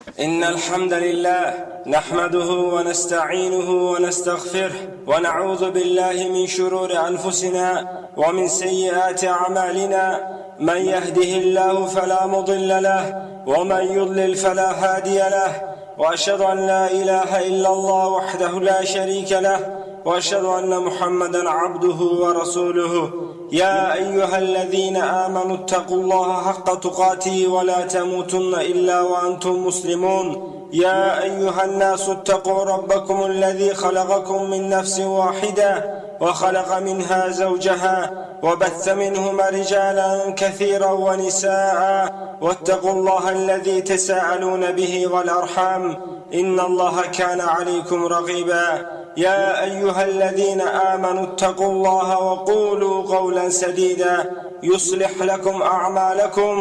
إن الحمد لله نحمده ونستعينه ونستغفره ونعوذ بالله من شرور أنفسنا ومن سيئات أعمالنا. من يهده الله فلا مضل له ومن يضلل فلا هادي له، وأشهد أن لا إله إلا الله وحده لا شريك له، وأشهد أن محمدا عبده ورسوله. يا أيها الذين آمنوا اتقوا الله حق تقاته ولا تموتن إلا وأنتم مسلمون. يا أيها الناس اتقوا ربكم الذي خلقكم من نفس واحدة وخلق منها زوجها وبث منهما رجالا كثيرا ونساء، واتقوا الله الذي تساءلون به والأرحام إن الله كان عليكم رقيبا. يا أيها الذين آمنوا اتقوا الله وقولوا قولا سديدا يصلح لكم أعمالكم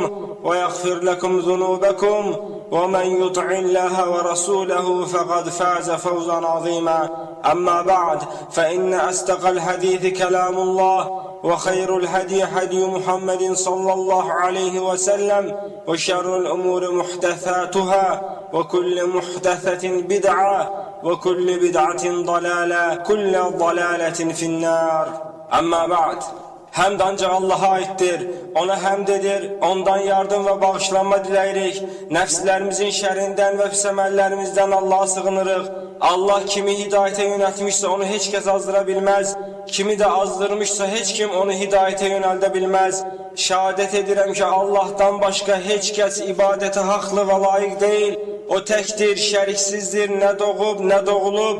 ويغفر لكم ذنوبكم، ومن يطع الله ورسوله فقد فاز فوزا عظيما. أما بعد، فإن أصدق الحديث كلام الله، وخير الهدي هدي محمد صلى الله عليه وسلم، وشر الأمور محدثاتها، وكل محدثة بدعة، وكل بدعة ضلالة، كل ضلالة في النار. أما بعد، Həmd ancaq Allah'a aittir, ona həmd edir, ondan yardım və bağışlanma diləyirik. Nəfslərimizin şərindən və pis əməllərimizdən Allah'a sığınırıq. Allah kimi hidayətə yönəltmişsə onu heç kəs azdıra bilməz, kimi də azdırmışsa heç kim onu hidayətə yönəldə bilməz. Şəhadət edirəm ki, Allah'tan başqa heç kəs ibadətə haqlı və layiq deyil. O təkdir, şəriksizdir, nə doğub, nə doğulub.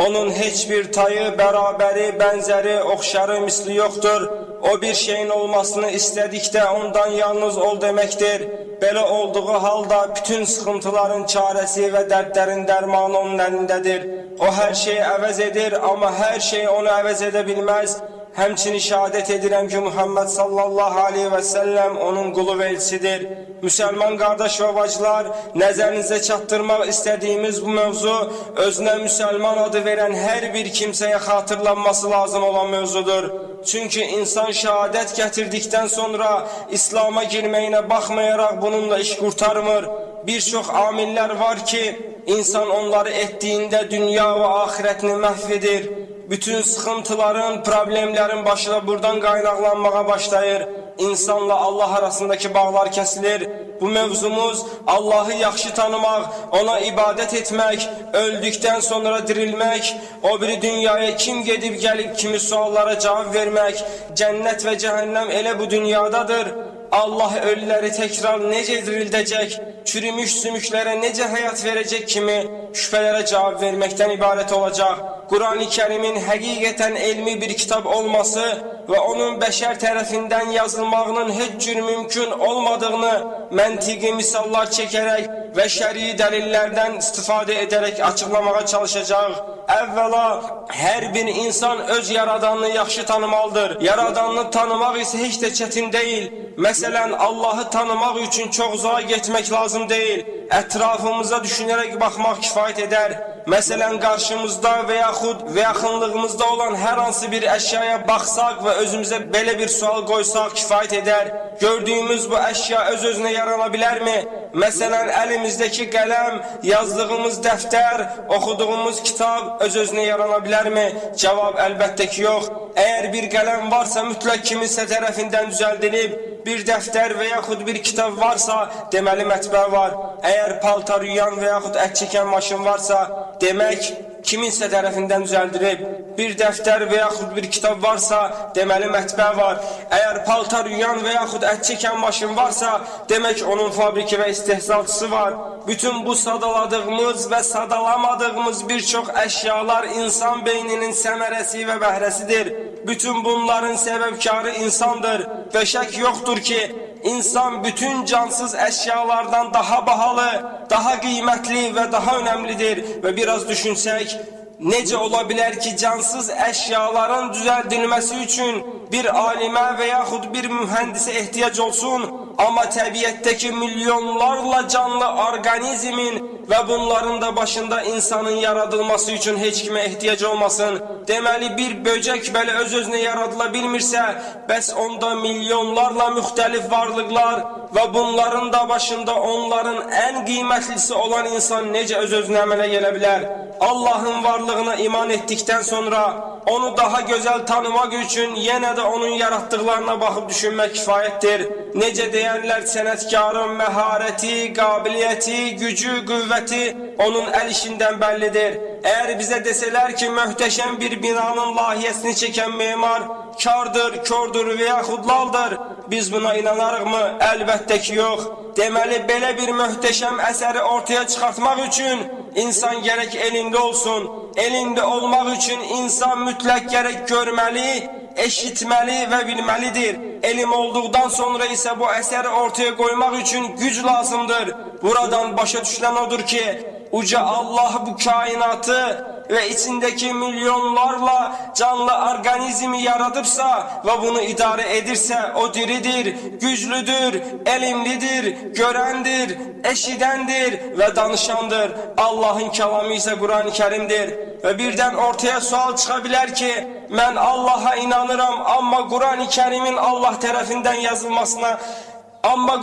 Onun heç bir tayı, bərabəri, bənzəri, oxşarı, misli yoxdur. O bir şeyin olmasını istədikdə ondan yalnız ol deməkdir. Belə olduğu halda bütün sıxıntıların çarəsi və dərdlərin dərmanı onun əlindədir. O hər şeyi əvəz edir, amma hər şey onu əvəz edə bilməz. Həmçinin şəhadət edirəm ki, Muhammed sallallahu aleyhi və səlləm onun qulu və elçisidir. Müsəlman qardaş və bacılar, nəzərinizə çatdırmaq istədiyimiz bu mövzu özünə müsəlman adı verən hər bir kimsəyə xatırlanması lazım olan mövzudur. Çünki insan şəhadət gətirdikdən sonra İslam'a girməyinə baxmayaraq bununla iş qurtarmır. Bir çox amillər var ki, insan onları etdiyində dünya və axirətini məhv edir. Bütün sıxıntıların, problemlərin başı da buradan qaynaqlanmağa başlayır. İnsanla Allah arasındakı bağlar kəsilir. Bu mövzumuz Allah'ı yaxşı tanımaq, ona ibadət etmək, öldükdən sonra dirilmək, o biri dünyaya kim gedib gəlib kimi suallara cavab vermək, cənnət və cəhənnəm elə bu dünyadadır. Allah ölüləri təkrar necə dirildəcək, çürümüş sümüklərə necə həyat verəcək kimi şübhələrə cavab verməkdən ibarət olacaq. Qur'an-ı Kərimin həqiqətən elmi bir kitab olması və onun bəşər tərəfindən yazılmağının heç cür mümkün olmadığını məntiqi misallar çəkərək və şəri dəlillərdən istifadə edərək açıqlamağa çalışacaq. Əvvəla, hər bir insan öz yaradanını yaxşı tanımalıdır. Yaradanını tanımaq isə heç də çətin deyil. Məsələn, Allah'ı tanımaq üçün çox uzağa getmək lazım deyil. Ətrafımıza düşünərək baxmaq kifayət edər. Məsələn, qarşımızda və yaxud və yaxınlığımızda olan hər hansı bir əşyaya baxsaq və özümüzə belə bir sual qoysaq kifayət edər. Gördüyümüz bu əşya öz-özünə yarana bilərmi? Məsələn, əlimizdəki qələm, yazdığımız dəftər, oxuduğumuz kitab öz-özünə yarana bilərmi? Cavab əlbəttə ki, yox. Əgər bir qələm varsa, mütləq kiminsə tərəfindən düzəldilib, bir dəftər və yaxud bir kitab varsa, deməli mətbə var. Əgər paltar yuyan və yaxud ət çəkən maşın varsa, demək kiminsə tərəfindən düzəldilib. Bir dəftər və yaxud bir kitab varsa, deməli mətbə var. Əgər paltar yuyan və yaxud ət çəkən maşın varsa, demək onun fabriki və istehsalçısı var. Bütün bu sadaladığımız və sadalamadığımız bir çox əşyalar insan beyninin səmərəsi və bəhrəsidir. Bütün bunların səbəbkarı insandır və şək yoxdur ki, insan bütün cansız əşyalardan daha bahalı, daha qiymətli və daha önəmlidir. Və biraz düşünsək, necə ola bilər ki, cansız əşyaların düzəldilməsi üçün bir alimə və yaxud bir mühəndisə ehtiyac olsun? Ama təbiətdəki milyonlarla canlı orqanizmin ve bunların da başında insanın yaradılması için heç kimə ehtiyac olmasın. Deməli bir böcek belə öz-özünə yaradıla bilmirsə, bəs onda milyonlarla müxtəlif varlıqlar ve bunların da başında onların en kıymetlisi olan insan necə öz-özünə əmələ gələ bilər? Allah'ın varlığına iman ettikten sonra onu daha güzel tanımak için yine de onun yarattıklarına bakıp düşünmek kifayettir. Nece deyərlər, sənətkarın məharəti, qabiliyyəti, gücü, qüvvəti onun el işinden bellidir. Eğer bize deseler ki möhtəşəm bir binanın layihəsini çeken mimar kardır, kördür veya xudlaldır, biz buna inanarıq mı? Əlbəttə ki yox. Deməli belə bir möhtəşəm əsəri ortaya çıkartmak için insan gerek elinde olsun. Elinde olmak için insan mütləq gerek görmeli, eşitmeli ve bilmelidir. Elim olduktan sonra ise bu eseri ortaya koymak için güç lazımdır. Buradan başa düşülen odur ki uca Allah bu kainatı ve içindeki milyonlarla canlı organizmi yaratıpsa ve bunu idare edirse o diridir, güçlüdür, elimlidir, görendir, eşidendir ve danışandır. Allah'ın kelamı ise Kur'an-ı Kerim'dir. Ve birden ortaya sual çıkabilir ki ben Allah'a inanırım ama Kur'an-ı Kerim'in Allah tarafından yazılmasına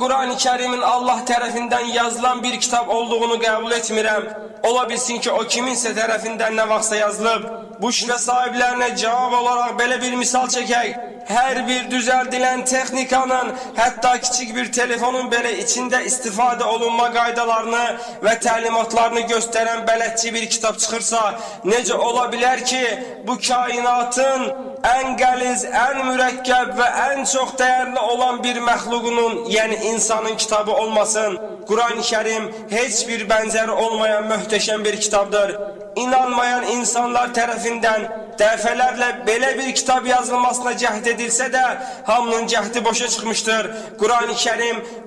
Kur'an-ı Kerim'in Allah tarafından yazılan bir kitap olduğunu kabul etmirəm. Ola bilsin ki o kiminse tarafından ne varsa yazılıb. Bu şübhə sahiblerine cevap olarak böyle bir misal çekək. Her bir düzeldilen texnikanın, hatta küçük bir telefonun böyle içinde istifade olunma qaydalarını ve təlimatlarını gösteren bələdçi bir kitap çıxırsa, necə olabilir ki bu kainatın en qəliz, en mürəkkəb ve en çok değerli olan bir məxluqunun, yani insanın kitabı olmasın? Kur'an-ı Kerim hiçbir benzeri olmayan möhtəşəm bir kitaptır. İnanmayan insanlar tarafından defalarla böyle bir kitap yazılmasına cəhd edilse de hamının cəhdi boşa çıkmıştır.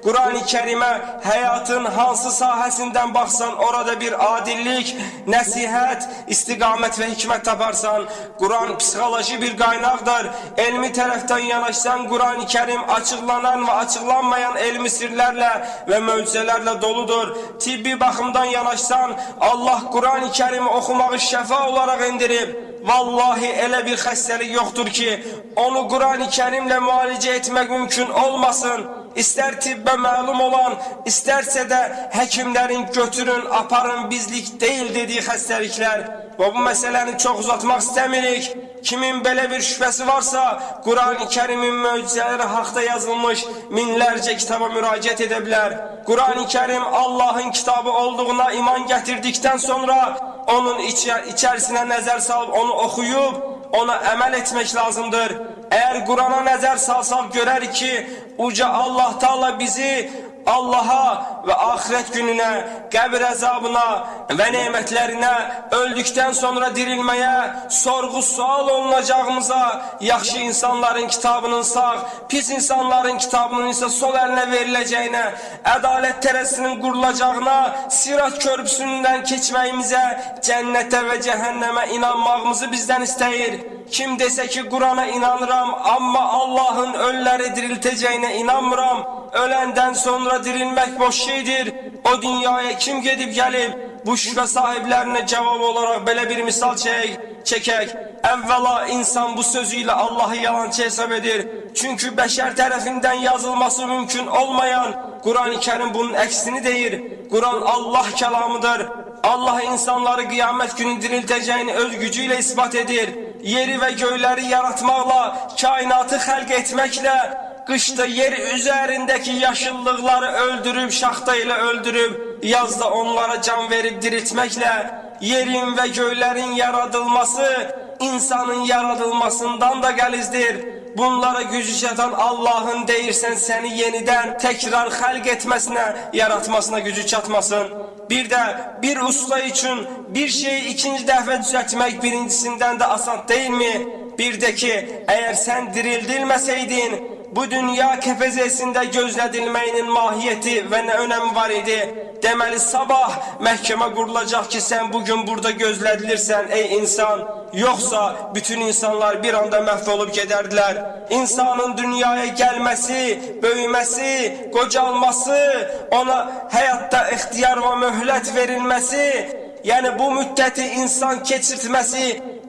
Kur'an-ı Kerim'e hayatın hansı sahəsindən baksan orada bir adillik, nəsihət, istiqamət ve hikmet taparsan. Kur'an psixoloji bir qaynaqdır. Elmi taraftan yanaşsan Kur'an-ı Kerim açıklanan ve açıklanmayan elmi sirlerle ve möcüzelerle doludur. Tibbi bakımdan yanaşsan Allah Kur'an-ı Kerim'i okumağı şəfa olarak indirib. Vallahi elə bir xəstəlik yoktur ki onu Kur'an-ı Kerim'le mualicə etmek mümkün olmasın. İster tibbe məlum olan, isterse de hekimlerin götürün, aparın bizlik değil dediği xəstəliklər. Ve bu meseleni çok uzatmak istemirik. Kimin böyle bir şüphesi varsa Kur'an-ı Kerim'in möcüzeleri haqda yazılmış minlerce kitaba müraciət edebilir. Kur'an-ı Kerim Allah'ın kitabı olduğuna iman getirdikten sonra onun içerisine nəzər salıb onu okuyup ona əməl etmek lazımdır. Eğer Kur'an'a nəzər salsaq görər ki uca Allah Teala bizi Allah'a ve ahiret gününe, qəbir əzabına ve nimetlerine, öldükten sonra dirilmeye, sorgu sual olunacağımıza, yaxşı insanların kitabının sağ, pis insanların kitabının ise sol eline verileceğine, adalet terazisinin qurulacağına, sirat köprüsünden keçməyimizə, cennete ve cehenneme inanmağımızı bizden istəyir. Kim dese ki Kur'an'a inanıram ama Allah'ın ölüleri dirilteceğine inanmıram. Ölenden sonra dirilmek boş şeydir. O dünyaya kim gedib gelib? Bu şüphe sahiplerine cevap olarak böyle bir misal çekek. Evvela insan bu sözüyle Allah'ı yalancı hesap edir. Çünkü beşer tarafından yazılması mümkün olmayan Kur'an-ı Kerim bunun eksini deyir. Kur'an Allah kelamıdır. Allah insanları kıyamet günü dirilteceğini öz gücüyle ispat edir. Yeri ve göyleri yaratmakla, kainatı xəlq etmekle, kışta yer üzerindeki yaşıllıkları öldürüp, şaxta ile öldürüp, yazda onlara can verip diriltmekle, yerin ve göylerin yaratılması, insanın yaratılmasından da gəlizdir. Bunlara gücü çatan Allah'ın deyirsən seni yeniden tekrar xəlq etmesine, yaratmasına gücü çatmasın. Bir de bir usta için bir şeyi ikinci defa düzeltmek birincisinden de asan değil mi? Bir de ki eğer sen dirildilmeseydin bu dünya kefezesinde gözledilmeyinin mahiyeti ve ne önemi var idi? Demeli sabah məhkəmə qurulacaq ki, sen bugün burada gözledilirsen ey insan. Yoksa bütün insanlar bir anda məhv olup gedərdiler. İnsanın dünyaya gelmesi, böyümesi, qocalması, ona hayatta ihtiyar ve mühlet verilmesi, yani bu müddeti insan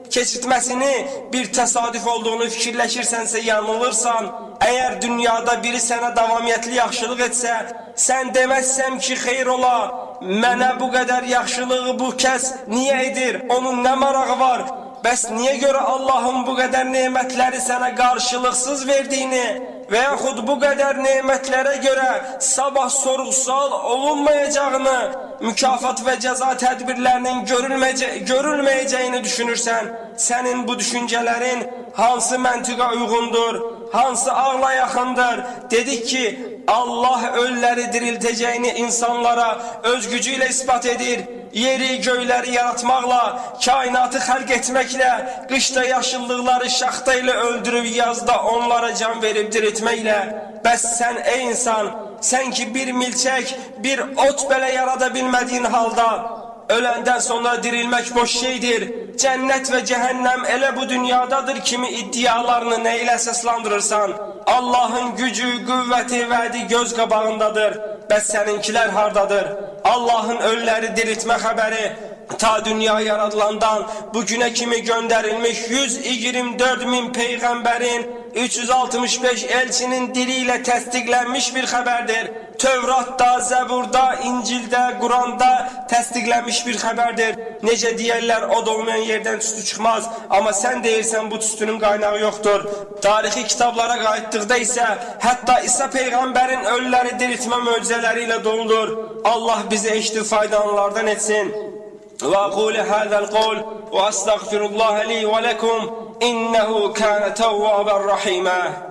keçirtməsini bir təsadüf olduğunu fikirləşirsənsə yanılırsan. Eğer dünyada biri sana davamiyyətli yaxşılıq etsə, sen deməzsəm ki, xeyr ola, mənə bu qədər yaxşılığı bu kəs niye edir, onun ne marağı var? Bəs niye göre Allah'ın bu kadar nimetleri sana karşılıksız verdiğini ve yaxud bu kadar nimetlere göre sabah sorğu-sual olunmayacağını, mükafat ve ceza tedbirlerinin görülmeyeceğini düşünürsen, senin bu düşüncelerin hansı məntiqə uyğundur, hansı ağla yaxındır? Dedik ki, Allah ölüleri dirilteceğini insanlara öz gücüyle ispat edir. Yeri göyleri yaratmakla, kainatı xəlq etmekle, kışta yaşıllıkları şaxta ile öldürüp yazda onlara can verip diriltmekle. Bəs sen ey insan, sen ki bir milçek, bir ot belə yarada bilmediğin halda, ölenden sonra dirilmek boş şeydir. Cennet ve cehennem ele bu dünyadadır kimi iddialarını neyle əsaslandırırsan, Allah'ın gücü, qüvvəti, vədi göz qabağındadır. Bəs seninkiler hardadır? Allah'ın ölüleri diriltme haberi ta dünya yaradılandan bugüne kimi gönderilmiş 124 bin peygamberin, 365 elçinin diliyle təsdiqlənmiş bir haberdir. Tövrat'ta, Zebur'da, İncil'de, Kur'an'da təsdiqlənmiş bir haberdir. Nece diyerler, o da olmayan yerden tüstü çıkmaz. Ama sen deyirsən bu tüstünün kaynağı yoktur. Tarihi kitaplara qayıtdıqda ise hatta İsa peygamberin ölüleri diriltme möcüzeleriyle doludur. Allah bize eşit faydalanlardan etsin. وأقول هذا القول وأستغفر الله لي ولكم إنه كان توابا رحيما.